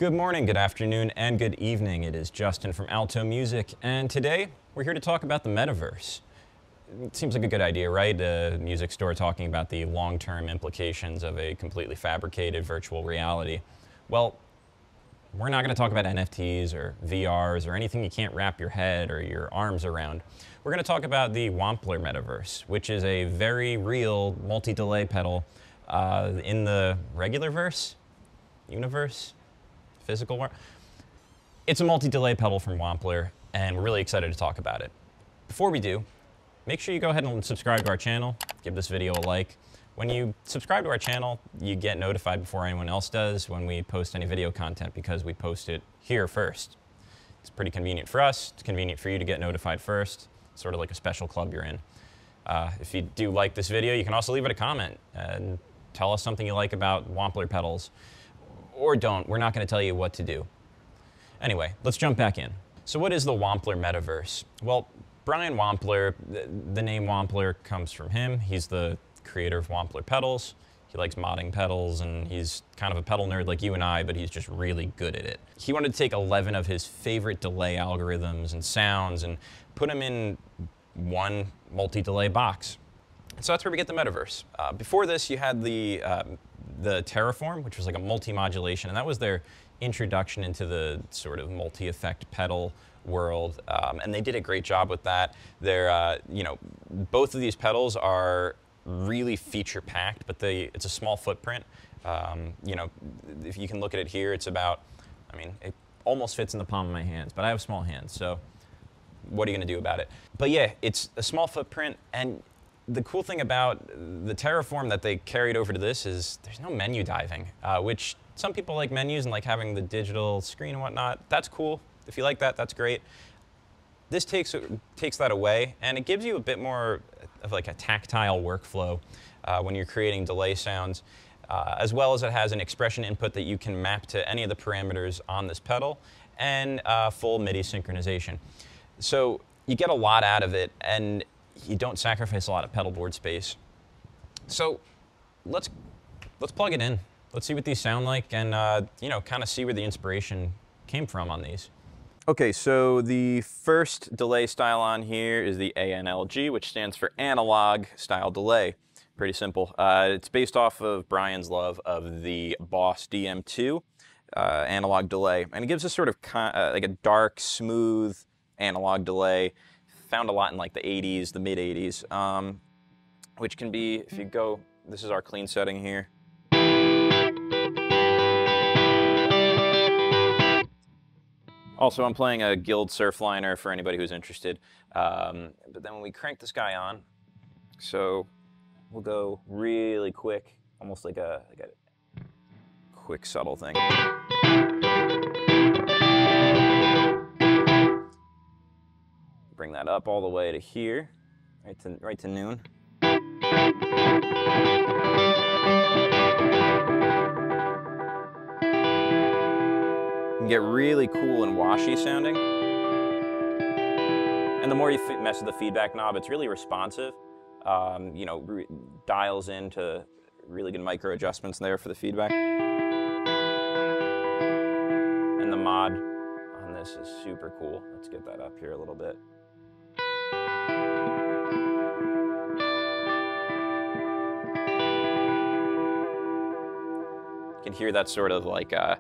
Good morning, good afternoon, and good evening. It is Justin from Alto Music, and today we're here to talk about the Metaverse. It seems like a good idea, right? A music store talking about the long-term implications of a completely fabricated virtual reality. Well, we're not going to talk about NFTs or VRs or anything you can't wrap your head or your arms around. We're going to talk about the Wampler Metaverse, which is a very real multi-delay pedal in the regular verse, universe, physical world. It's a multi-delay pedal from Wampler, and we're really excited to talk about it. Before we do, make sure you go ahead and subscribe to our channel, give this video a like. When you subscribe to our channel, you get notified before anyone else does when we post any video content because we post it here first. It's pretty convenient for us. It's convenient for you to get notified first. It's sort of like a special club you're in. If you do like this video, you can also leave it a comment and tell us something you like about Wampler pedals. Or don't. We're not going to tell you what to do. Anyway, let's jump back in. So what is the Wampler Metaverse? Well, Brian Wampler, the name Wampler comes from him. He's the creator of Wampler pedals. He likes modding pedals, and he's kind of a pedal nerd like you and I, but he's just really good at it. He wanted to take 11 of his favorite delay algorithms and sounds and put them in one multi-delay box. So that's where we get the Metaverse. Before this, you had the Terraform, which was like a multi-modulation, and that was their introduction into the sort of multi-effect pedal world, and they did a great job with that. They're, both of these pedals are really feature-packed, but it's a small footprint. If you can look at it here, it's about, it almost fits in the palm of my hands, but I have small hands, so what are you going to do about it? But yeah, it's a small footprint, and the cool thing about the Terraform that they carried over to this is there's no menu diving, which some people like menus and like having the digital screen and whatnot. That's cool. If you like that, that's great. This takes that away, and it gives you a bit more of like a tactile workflow when you're creating delay sounds, as well as it has an expression input that you can map to any of the parameters on this pedal, and full MIDI synchronization. So you get a lot out of it, and you don't sacrifice a lot of pedal board space. So let's plug it in. Let's see what these sound like, and kind of see where the inspiration came from on these. Okay, so the first delay style on here is the ANLG, which stands for analog style delay. Pretty simple. It's based off of Brian's love of the Boss DM2 analog delay, and it gives us sort of like a dark, smooth analog delay. Found a lot in like the 80s, the mid 80s, which can be, if you go, this is our clean setting here. Also, I'm playing a Guild Surfliner for anybody who's interested. But then when we crank this guy on, so we'll go really quick, almost like a quick subtle thing. Bring that up all the way to here, right to noon. You can get really cool and washy sounding. And the more you mess with the feedback knob, it's really responsive. Dials into really good micro adjustments there for the feedback. And the mod on this is super cool. Let's get that up here a little bit. You can hear that sort of like a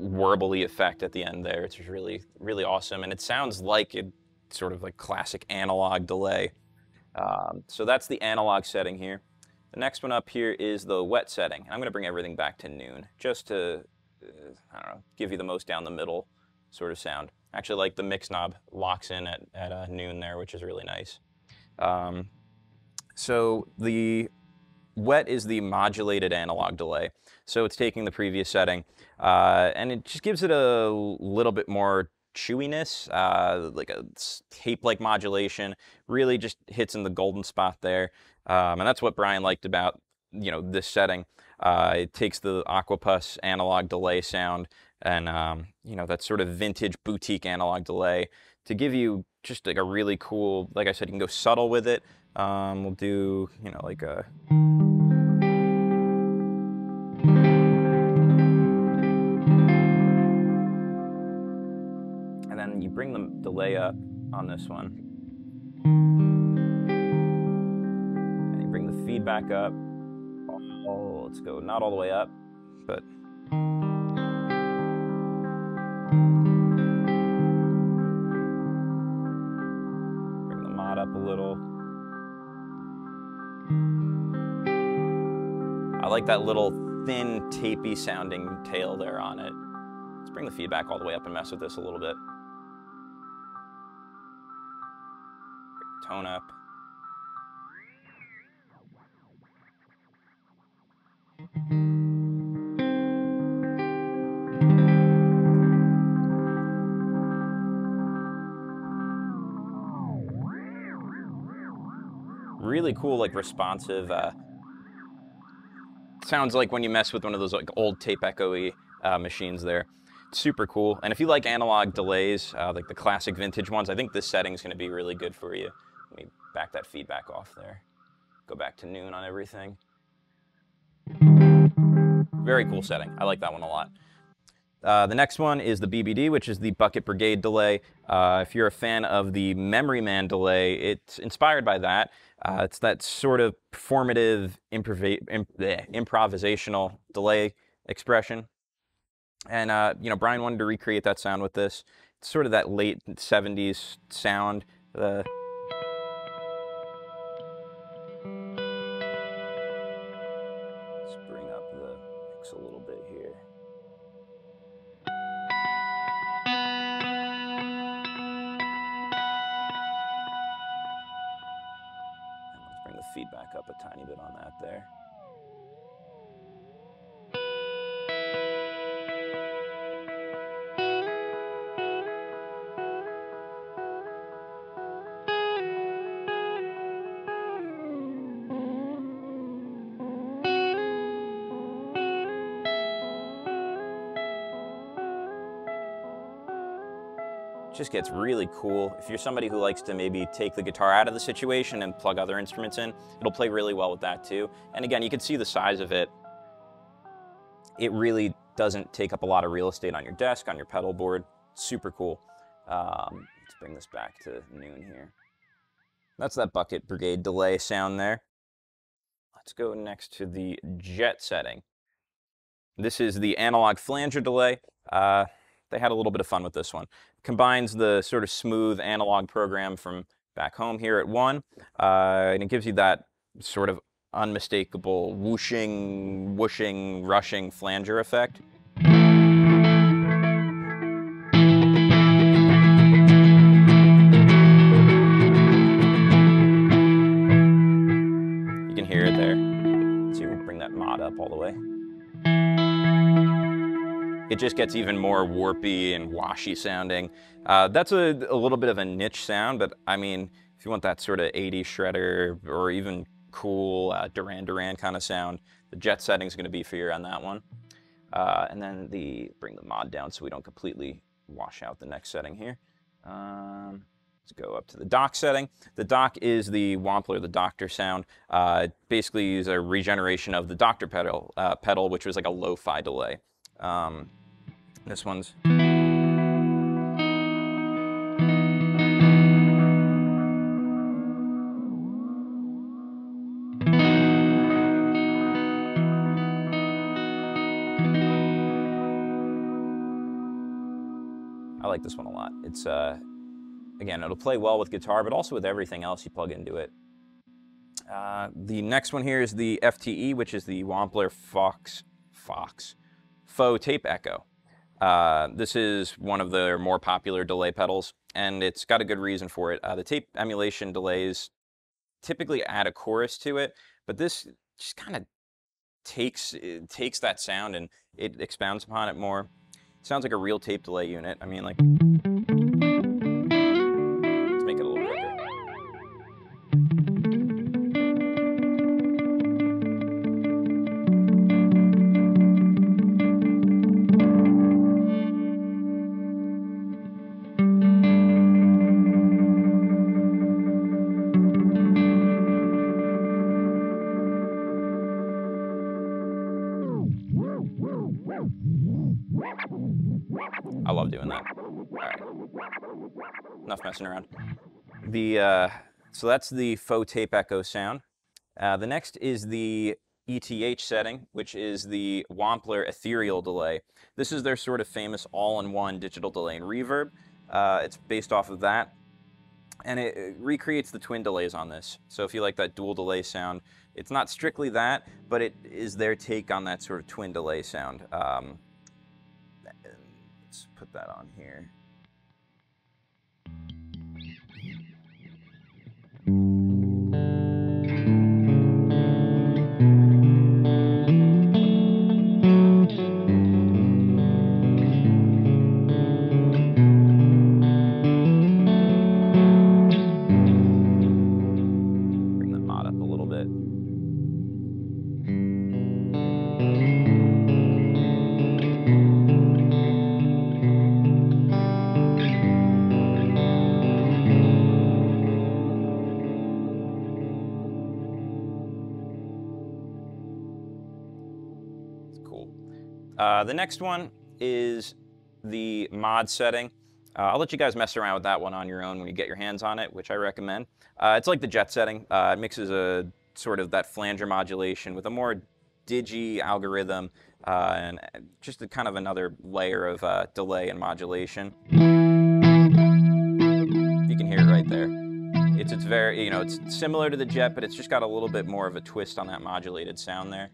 warbly effect at the end there. It's really, really awesome, and it sounds like it sort of like classic analog delay. So that's the analog setting here. The next one up here is the wet setting. I'm going to bring everything back to noon just to, give you the most down the middle sort of sound. Actually, like the mix knob locks in at noon there, which is really nice. So the wet is the modulated analog delay. So it's taking the previous setting, and it just gives it a little bit more chewiness, like a tape-like modulation. Really just hits in the golden spot there, and that's what Brian liked about this setting. It takes the Aquapus analog delay sound and that sort of vintage boutique analog delay to give you just like a really cool, like I said, you can go subtle with it. We'll do like a then you bring the delay up on this one. And you bring the feedback up. Oh, let's go, not all the way up, but bring the mod up a little. I like that little thin, tapey sounding tail there on it. Let's bring the feedback all the way up and mess with this a little bit. Bring the tone up. Really cool, like responsive. Sounds like when you mess with one of those like old tape echoey machines there. Super cool. And if you like analog delays, like the classic vintage ones, I think this setting is going to be really good for you. Let me back that feedback off there. Go back to noon on everything. Very cool setting. I like that one a lot. The next one is the BBD, which is the Bucket Brigade delay. If you're a fan of the Memory Man delay, it's inspired by that. It's that sort of performative, improvisational delay expression. And, you know, Brian wanted to recreate that sound with this. It's sort of that late 70s sound. Let's bring up the mix a little bit here. Bring the feedback up a tiny bit on that there. Just gets really cool. If you're somebody who likes to maybe take the guitar out of the situation and plug other instruments in, it'll play really well with that too. And again, you can see the size of it. It really doesn't take up a lot of real estate on your desk, on your pedal board. Super cool. Let's bring this back to noon here. That's that Bucket Brigade delay sound there. Let's go next to the jet setting. This is the analog flanger delay. They had a little bit of fun with this one. Combines the sort of smooth analog program from back home here at 1, and it gives you that sort of unmistakable whooshing, whooshing, rushing flanger effect. You can hear it there. Let's see if we can bring that mod up all the way. It just gets even more warpy and washy sounding. That's a little bit of a niche sound, but I mean, if you want that sort of 80s shredder or even cool Duran Duran kind of sound, the jet setting is going to be for you on that one. And then bring the mod down so we don't completely wash out the next setting here. Let's go up to the dock setting. The dock is the Wampler, the Doctor sound. Basically is a regeneration of the Doctor pedal, which was like a lo-fi delay. This one's I like this one a lot. It's again, it'll play well with guitar, but also with everything else you plug into it. The next one here is the FTE, which is the Wampler Faux Tape Echo. This is one of their more popular delay pedals, and it's got a good reason for it. The tape emulation delays typically add a chorus to it, but this just kind of takes that sound and it expounds upon it more. It sounds like a real tape delay unit. I mean, like, let's make it a little quicker. I love doing that. All right, enough messing around. So that's the faux tape echo sound. The next is the ETH setting, which is the Wampler ethereal delay. This is their sort of famous all-in-one digital delay and reverb. It's based off of that, and it recreates the twin delays on this. So if you like that dual delay sound, it's not strictly that, but it is their take on that sort of twin delay sound. Let's put that on here. Bring the mod up a little bit. Cool. The next one is the mod setting. I'll let you guys mess around with that one on your own when you get your hands on it, which I recommend. It's like the jet setting. It mixes a sort of that flanger modulation with a more DIGI algorithm and just a kind of another layer of delay and modulation. You can hear it right there. It's very, it's similar to the jet, but it's just got a little bit more of a twist on that modulated sound there.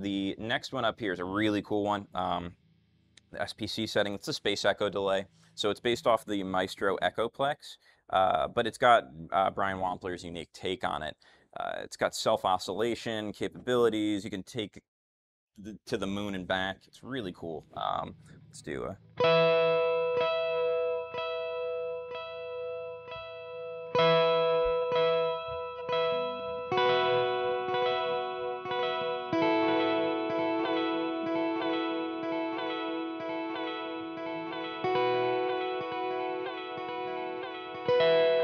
The next one up here is a really cool one. The SPC setting, it's a space echo delay. So it's based off the Maestro Echoplex, but it's got Brian Wampler's unique take on it. It's got self-oscillation capabilities. You can take to the moon and back. It's really cool. Let's do a...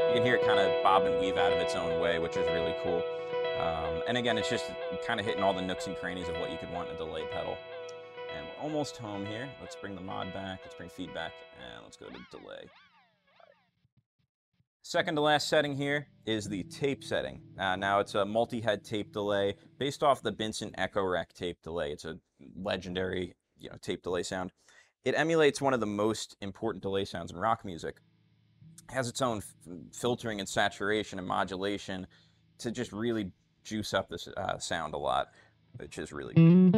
You can hear it kind of bob and weave out of its own way, which is really cool. And again, it's just kind of hitting all the nooks and crannies of what you could want in a delay pedal. And we're almost home here. Let's bring the mod back, let's bring feedback, and let's go to delay. Second to last setting here is the tape setting. Now it's a multi-head tape delay based off the Benson Echo Rec tape delay. It's a legendary tape delay sound. It emulates one of the most important delay sounds in rock music. It has its own filtering and saturation and modulation to just really juice up this sound a lot, which is really good.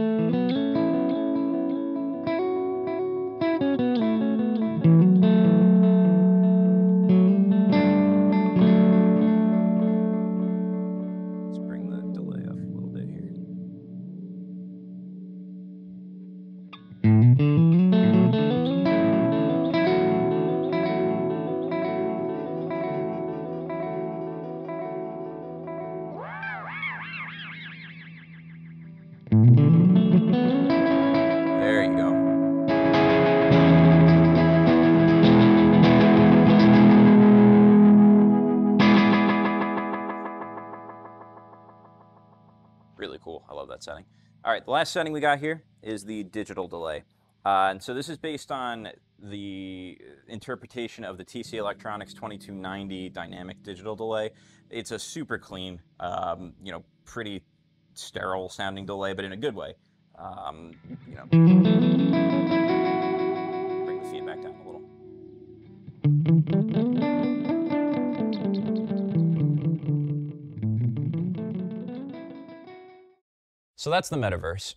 Let's bring the delay up a little bit here. There you go. Really cool. I love that setting. All right, the last setting we got here is the digital delay. And so this is based on the interpretation of the TC Electronics 2290 dynamic digital delay. It's a super clean, pretty sterile sounding delay, but in a good way. Bring the feedback down a little. So that's the Metaverse.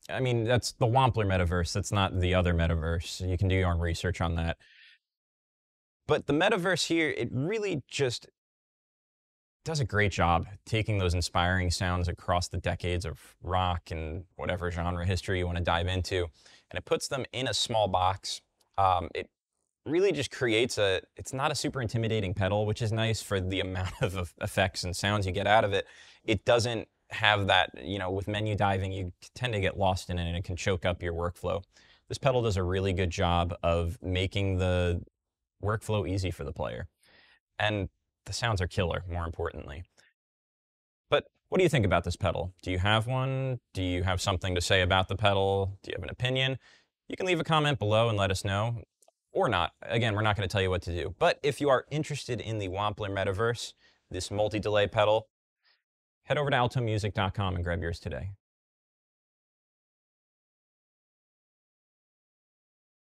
I mean, that's the Wampler Metaverse. That's not the other Metaverse. You can do your own research on that. But the Metaverse here, it really just does a great job taking those inspiring sounds across the decades of rock and whatever genre history you want to dive into, and it puts them in a small box. It really just creates it's not a super intimidating pedal, which is nice for the amount of effects and sounds you get out of it. It doesn't have that, with menu diving, you tend to get lost in it and it can choke up your workflow. This pedal does a really good job of making the workflow easy for the player. And the sounds are killer, more importantly. But what do you think about this pedal? Do you have one? Do you have something to say about the pedal? Do you have an opinion? You can leave a comment below and let us know. or not. Again, we're not going to tell you what to do. But if you are interested in the Wampler Metaverse, this multi-delay pedal, head over to altomusic.com and grab yours today.